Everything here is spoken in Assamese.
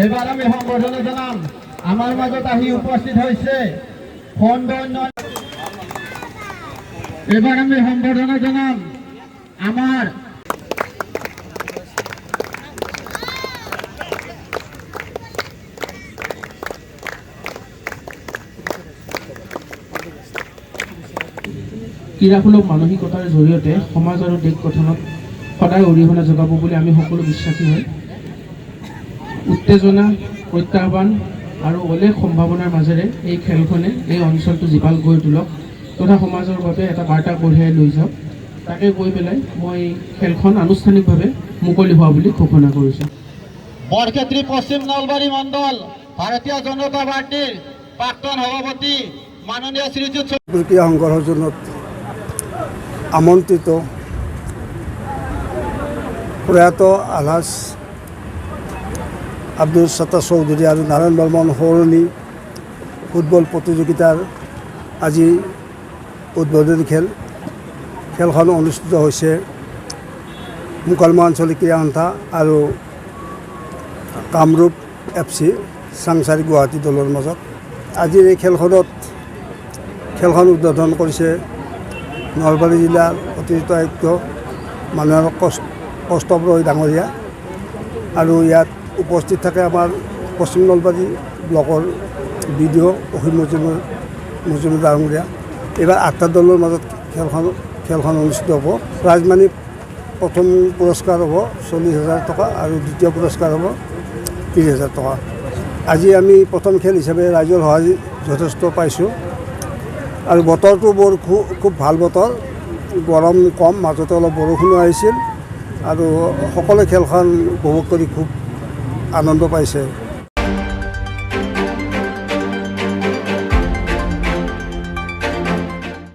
এবার আমি সংবর্ধনা জানাম আমার মাজত আহি উপস্থিত হয়েছে খণ্ড উন্নয়ন। এবার আমি সম্বর্ধনা জানাম আমার ক্ৰীড়াসুলভ মানসিকতাৰ জৰিয়তে সমাজ আৰু দেশ গঠনত সদায় অৰিহণা যোগাব বুলি আমি সকলো বিশ্বাসী হয়। উত্তেজনা, প্ৰত্যাহ্বান আৰু অলেখ সম্ভাৱনাৰ মাজেৰে এই খেলখনে এই অঞ্চলটো জীপাল কৰি তোলক তথা সমাজৰ বাবে এটা বাৰ্তা কঢ়িয়াই লৈ যাওক, তাকে কৈ পেলাই মই খেলখন আনুষ্ঠানিকভাৱে মুকলি হোৱা বুলি ঘোষণা কৰিছোঁ। বৰক্ষেত্ৰী পশ্চিম নলবাৰী মণ্ডল ভাৰতীয় জনতা পাৰ্টিৰ প্ৰাক্তন সভাপতি মাননীয় শ্ৰীযুত ক্ৰীড়া সংগঠনত আমন্ত্ৰিত প্ৰয়াত আলহাজ আব্দুল সত্তাৰ চৌধুৰী আৰ নাৰায়ণ বৰ্মন সৌৰণী ফুটবল প্ৰতিযোগিতাৰ আজি উদ্বোধনী খেলখন অনুষ্ঠিত হয়েছে মুকালমা আঞ্চলিক ক্ৰীড়া সন্থা আৰ কামৰূপ FC চাংচাৰী গুৱাহাটী দলৰ মাজত। আজিৰ এই খেলখন উদ্বোধন কৰিছে নলবাৰী জিলাৰ অতিৰিক্ত আয়ুক্ত মানুহৰ কষ্টব্ৰহী ডাঙৰীয়া আৰু ইয়াত উপস্থিত থাকে আমাৰ পশ্চিম নলবাৰী ব্লকৰ BDO অসীম মজুমদাৰ ডাঙৰীয়া। এইবাৰ 8টা দলৰ মাজত খেলখন অনুষ্ঠিত হ'ব। প্ৰাইজ মানি প্ৰথম পুৰস্কাৰ হ'ব 40,000 টকা আৰু দ্বিতীয় পুৰস্কাৰ হ'ব 30,000 টকা। আজি আমি প্ৰথম খেল হিচাপে ৰাইজৰ সহায় যথেষ্ট পাইছোঁ আৰু বতৰটো খুব ভাল বতৰ, গৰম কম, মাজতে অলপ বৰষুণো আহিছিল আৰু সকলোৱে খেলখন উপভোগ কৰি খুব আনন্দ পাইছে।